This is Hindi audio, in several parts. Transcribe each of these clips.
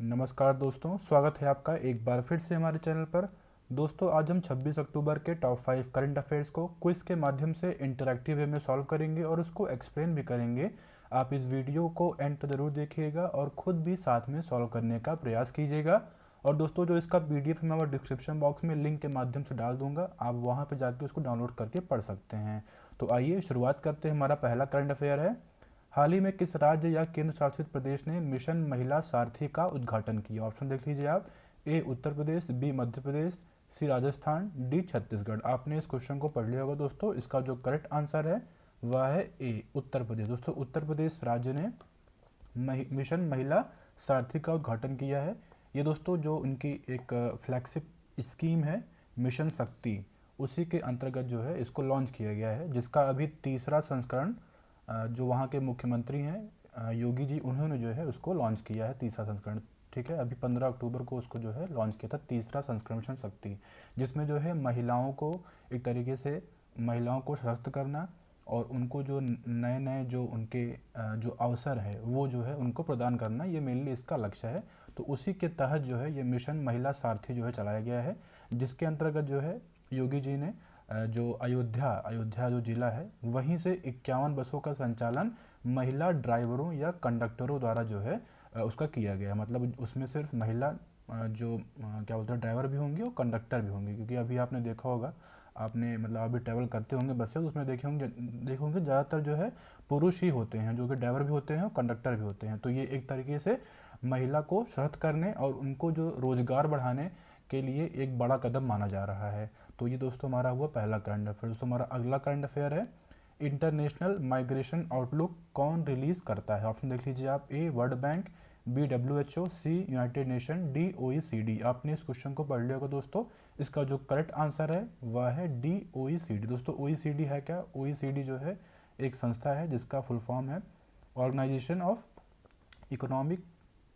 नमस्कार दोस्तों, स्वागत है आपका एक बार फिर से हमारे चैनल पर। दोस्तों, आज हम 26 अक्टूबर के टॉप 5 करंट अफेयर्स को क्विज के माध्यम से इंटरैक्टिव वे में सॉल्व करेंगे और उसको एक्सप्लेन भी करेंगे। आप इस वीडियो को एंड तक जरूर देखिएगा और खुद भी साथ में सॉल्व करने का प्रयास कीजिएगा। और दोस्तों, जो इसका पीडीएफ मैं डिस्क्रिप्शन बॉक्स में लिंक के माध्यम से डाल दूंगा, आप वहाँ पर जाके उसको डाउनलोड करके पढ़ सकते हैं। तो आइए शुरुआत करते हैं। हमारा पहला करंट अफेयर है, हाल ही में किस राज्य या केंद्र शासित प्रदेश ने मिशन महिला सारथी का उद्घाटन किया? ऑप्शन देख लीजिए आप। ए उत्तर प्रदेश, बी मध्य प्रदेश, सी राजस्थान, डी छत्तीसगढ़। आपने इस क्वेश्चन को पढ़ लिया होगा दोस्तों। इसका जो करेक्ट आंसर है वह है ए उत्तर प्रदेश। दोस्तों, उत्तर प्रदेश राज्य ने मिशन महिला सारथी का उद्घाटन किया है। ये दोस्तों जो उनकी एक फ्लैगशिप स्कीम है मिशन शक्ति, उसी के अंतर्गत जो है इसको लॉन्च किया गया है, जिसका अभी तीसरा संस्करण जो वहाँ के मुख्यमंत्री हैं योगी जी, उन्होंने जो है उसको लॉन्च किया है, तीसरा संस्करण। ठीक है, अभी 15 अक्टूबर को उसको जो है लॉन्च किया था, तीसरा संस्करण मिशन शक्ति, जिसमें जो है महिलाओं को एक तरीके से महिलाओं को सशक्त करना और उनको जो नए नए जो उनके जो अवसर है वो जो है उनको प्रदान करना, ये मेनली इसका लक्ष्य है। तो उसी के तहत जो है ये मिशन महिला सारथी जो है चलाया गया है, जिसके अंतर्गत जो है योगी जी ने जो अयोध्या जो जिला है वहीं से 51 बसों का संचालन महिला ड्राइवरों या कंडक्टरों द्वारा जो है उसका किया गया है। मतलब उसमें सिर्फ महिला जो क्या बोलते हैं ड्राइवर भी होंगे और कंडक्टर भी होंगे, क्योंकि अभी आपने देखा होगा, आपने मतलब अभी ट्रैवल करते होंगे बस से, तो उसमें देखे होंगे ज़्यादातर जो है पुरुष ही होते हैं, जो कि ड्राइवर भी होते हैं और कंडक्टर भी होते हैं। तो ये एक तरीके से महिला को सशक्त करने और उनको जो रोजगार बढ़ाने के लिए एक बड़ा कदम माना जा रहा है। तो ये दोस्तों हमारा हुआ पहला करंट अफेयर। दोस्तों, हमारा अगला करंट अफेयर है, इंटरनेशनल माइग्रेशन आउटलुक कौन रिलीज करता है? ऑप्शन देख लीजिए आप। A world bank, B WHO, C united nation, D OECD। आपने इस क्वेश्चन को पढ़ लिया होगा दोस्तों। इसका जो करेक्ट आंसर है वह है डी OECD। दोस्तों, OECD है क्या? OECD जो है एक संस्था है जिसका फुल फॉर्म है organisation of economic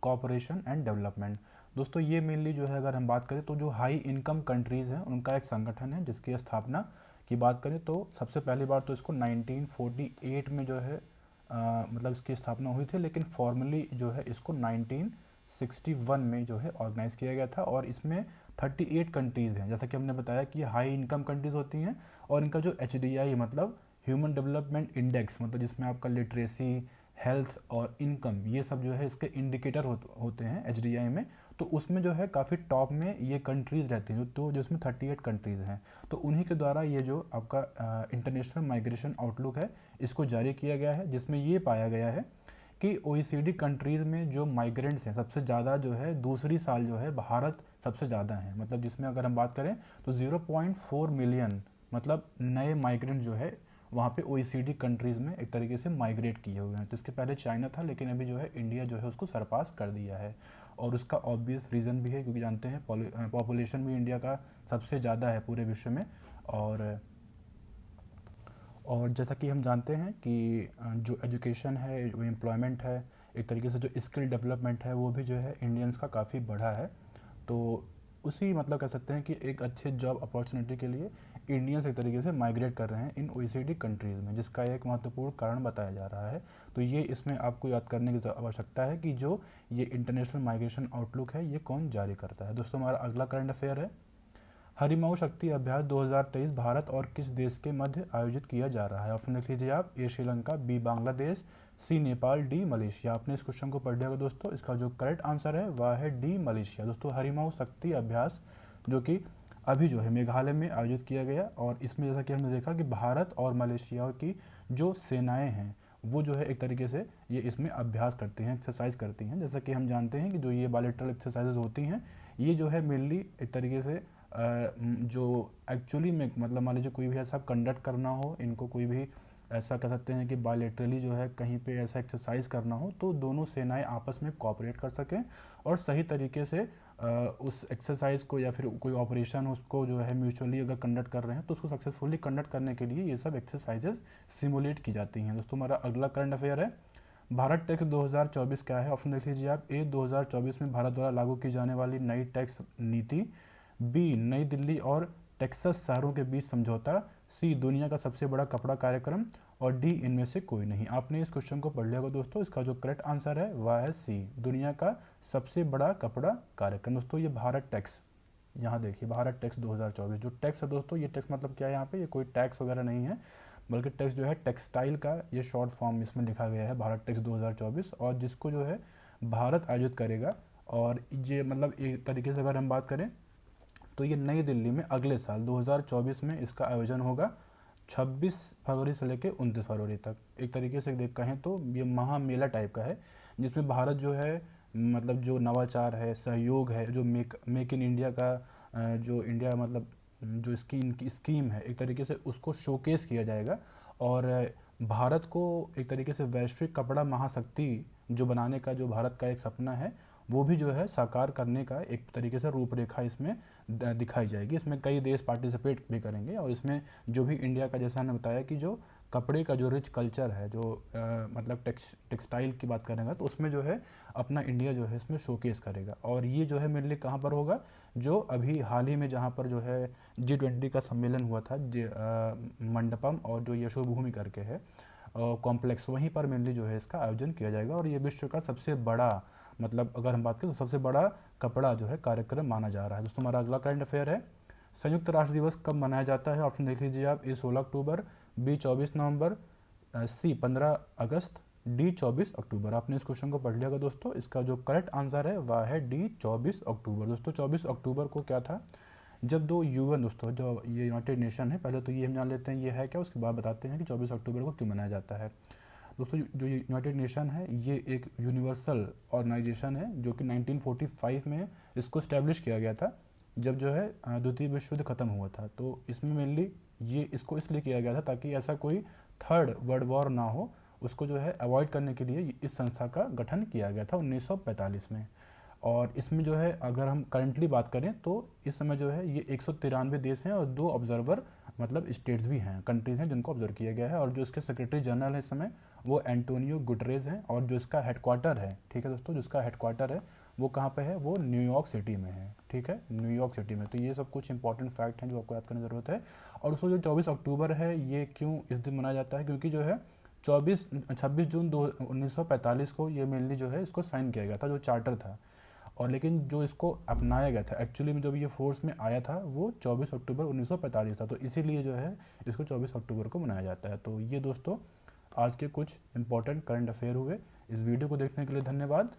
cooperation and development. दोस्तों, ये मेनली जो है अगर हम बात करें तो जो हाई इनकम कंट्रीज़ हैं उनका एक संगठन है, जिसकी स्थापना की बात करें तो सबसे पहली बार तो इसको 1948 में जो है मतलब इसकी स्थापना हुई थी, लेकिन फॉर्मली जो है इसको 1961 में जो है ऑर्गेनाइज किया गया था। और इसमें 38 कंट्रीज़ हैं, जैसा कि हमने बताया कि हाई इनकम कंट्रीज़ होती हैं। और इनका जो HDI मतलब ह्यूमन डेवलपमेंट इंडेक्स, मतलब जिसमें आपका लिटरेसी, हेल्थ और इनकम, ये सब जो है इसके इंडिकेटर होते हैं HDI में। तो उसमें जो है काफ़ी टॉप में ये कंट्रीज़ रहती हैं, तो जिसमें 38 कंट्रीज़ हैं। तो उन्हीं के द्वारा ये जो आपका इंटरनेशनल माइग्रेशन आउटलुक है इसको जारी किया गया है, जिसमें ये पाया गया है कि OECD कंट्रीज़ में जो माइग्रेंट्स हैं सबसे ज़्यादा जो है दूसरी साल जो है भारत सबसे ज़्यादा है। मतलब जिसमें अगर हम बात करें तो 0.4 मिलियन मतलब नए माइग्रेंट जो है वहाँ पे OECD कंट्रीज़ में एक तरीके से माइग्रेट किए हुए हैं। तो इसके पहले चाइना था, लेकिन अभी जो है इंडिया जो है उसको सरपास कर दिया है। और उसका ऑब्वियस रीज़न भी है, क्योंकि जानते हैं पॉपुलेशन भी इंडिया का सबसे ज़्यादा है पूरे विश्व में। और जैसा कि हम जानते हैं कि जो एजुकेशन है, जो एम्प्लॉयमेंट है, एक तरीके से जो स्किल डेवलपमेंट है, वो भी जो है इंडियंस का काफ़ी बढ़ा है। तो उसी मतलब कह सकते हैं कि एक अच्छे जॉब अपॉर्चुनिटी के लिए इंडियंस एक तरीके से माइग्रेट कर रहे हैं इन OECD कंट्रीज़ में, जिसका एक महत्वपूर्ण कारण बताया जा रहा है। तो ये इसमें आपको याद करने की आवश्यकता है कि जो ये इंटरनेशनल माइग्रेशन आउटलुक है ये कौन जारी करता है। दोस्तों, हमारा अगला करंट अफेयर है, हरिमाऊ शक्ति अभ्यास 2023 भारत और किस देश के मध्य आयोजित किया जा रहा है? ऑप्शन लिख लीजिए आप। ए श्रीलंका, बी बांग्लादेश, सी नेपाल, डी मलेशिया। आपने इस क्वेश्चन को पढ़ लिया होगा दोस्तों। इसका जो करेक्ट आंसर है वह है डी मलेशिया। दोस्तों, हरिमाऊ शक्ति अभ्यास जो कि अभी जो है मेघालय में आयोजित किया गया, और इसमें जैसा कि हमने देखा कि भारत और मलेशिया की जो सेनाएं हैं वो जो है एक तरीके से ये इसमें अभ्यास करती हैं, एक्सरसाइज करती हैं। जैसा कि हम जानते हैं कि जो ये बायलैटरल एक्सरसाइजेज होती हैं ये जो है मेनली एक तरीके से जो एक्चुअली में मतलब मान लीजिए कोई भी ऐसा कंडक्ट करना हो, इनको कोई भी ऐसा कह सकते हैं कि बायलैटरली जो है कहीं पे ऐसा एक्सरसाइज करना हो, तो दोनों सेनाएं आपस में कोऑपरेट कर सकें और सही तरीके से उस एक्सरसाइज को या फिर कोई ऑपरेशन उसको जो है म्यूचुअली अगर कंडक्ट कर रहे हैं तो उसको सक्सेसफुली कंडक्ट करने के लिए ये सब एक्सरसाइजेज सिमुलेट की जाती हैं। दोस्तों, हमारा अगला करंट अफेयर है, भारत टैक्स 2024 क्या है? ऑप्शन देख लीजिए आप। ए 2024 में भारत द्वारा लागू की जाने वाली नई टैक्स नीति, बी नई दिल्ली और टेक्सास शहरों के बीच समझौता, सी दुनिया का सबसे बड़ा कपड़ा कार्यक्रम, और डी इनमें से कोई नहीं। आपने इस क्वेश्चन को पढ़ लिया होगा दोस्तों। इसका जो करेक्ट आंसर है वह है सी, दुनिया का सबसे बड़ा कपड़ा कार्यक्रम। दोस्तों ये भारत टैक्स, यहाँ देखिए भारत टैक्स 2024 जो टैक्स है दोस्तों, ये टैक्स मतलब क्या है, यहाँ पे ये कोई टैक्स वगैरह नहीं है, बल्कि टैक्स जो है टेक्सटाइल का ये शॉर्ट फॉर्म इसमें लिखा गया है, भारत टैक्स 2024, और जिसको जो है भारत आयोजित करेगा। और ये मतलब एक तरीके से अगर हम बात करें तो ये नई दिल्ली में अगले साल 2024 में इसका आयोजन होगा, 26 फरवरी से लेकर 29 फरवरी तक। एक तरीके से देख कहें तो ये महामेला टाइप का है, जिसमें भारत जो है मतलब जो नवाचार है, सहयोग है, जो मेक इन इंडिया का जो इंडिया मतलब जो स्कीम है एक तरीके से उसको शोकेस किया जाएगा। और भारत को एक तरीके से वैश्विक कपड़ा महाशक्ति जो बनाने का जो भारत का एक सपना है वो भी जो है साकार करने का एक तरीके से रूपरेखा इसमें दिखाई जाएगी। इसमें कई देश पार्टिसिपेट भी करेंगे, और इसमें जो भी इंडिया का, जैसा हमने बताया कि जो कपड़े का जो रिच कल्चर है, जो मतलब टेक्सटाइल की बात करेंगे तो उसमें जो है अपना इंडिया जो है इसमें शोकेस करेगा। और ये जो है मेनली कहाँ पर होगा, जो अभी हाल ही में जहाँ पर जो है G20 का सम्मेलन हुआ था, मंडपम और जो यशोभूमि करके है कॉम्प्लेक्स, वहीं पर मेनली जो है इसका आयोजन किया जाएगा। और ये विश्व का सबसे बड़ा, मतलब अगर हम बात करें तो सबसे बड़ा कपड़ा जो है कार्यक्रम माना जा रहा है। दोस्तों हमारा अगला करंट अफेयर है, संयुक्त राष्ट्र दिवस कब मनाया जाता है? ऑप्शन देख लीजिए आप, ए 16 अक्टूबर, बी 24 नवंबर, सी 15 अगस्त, डी 24 अक्टूबर। आपने इस क्वेश्चन को पढ़ लिया होगा दोस्तों। इसका जो करेक्ट आंसर है वह है डी 24 अक्टूबर। दोस्तों 24 अक्टूबर को क्या था, जब दो यूएन, दोस्तों जो ये यूनाइटेड नेशन है, पहले तो ये हम जान लेते हैं ये है क्या, उसके बाद बताते हैं कि 24 अक्टूबर को क्यों मनाया जाता है। दोस्तों जो यूनाइटेड नेशन है ये एक यूनिवर्सल ऑर्गेनाइजेशन है जो कि 1945 में इसको इस्टेब्लिश किया गया था, जब जो है द्वितीय विश्व युद्ध खत्म हुआ था। तो इसमें मेनली ये इसको इसलिए किया गया था ताकि ऐसा कोई थर्ड वर्ल्ड वॉर ना हो, उसको जो है अवॉइड करने के लिए इस संस्था का गठन किया गया था 1945 में। और इसमें जो है अगर हम करंटली बात करें तो इस समय जो है ये 193 देश हैं और 2 ऑब्जर्वर मतलब स्टेट्स भी हैं, कंट्रीज हैं जिनको ऑब्जर्व किया गया है। और जो इसके सेक्रेटरी जनरल है इस समय वो एंटोनियो गुटरेज हैं, और जो इसका हेडक्वार्टर है, ठीक है दोस्तों, जिसका हेडक्वार्टर है वो कहाँ पे है, वो न्यूयॉर्क सिटी में है, ठीक है, न्यूयॉर्क सिटी में। तो ये सब कुछ इंपॉर्टेंट फैक्ट हैं जो आपको याद करने की ज़रूरत है। और उसको जो 24 अक्टूबर है ये क्यों इस दिन मनाया जाता है, क्योंकि जो है 26 जून 1945 को ये मेनली जो है इसको साइन किया गया था, जो चार्टर था। और लेकिन जो इसको अपनाया गया था एक्चुअली में, जब ये फोर्स में आया था वो 24 अक्टूबर 1945 था, तो इसीलिए जो है इसको 24 अक्टूबर को मनाया जाता है। तो ये दोस्तों आज के कुछ इंपॉर्टेंट करंट अफेयर हुए। इस वीडियो को देखने के लिए धन्यवाद।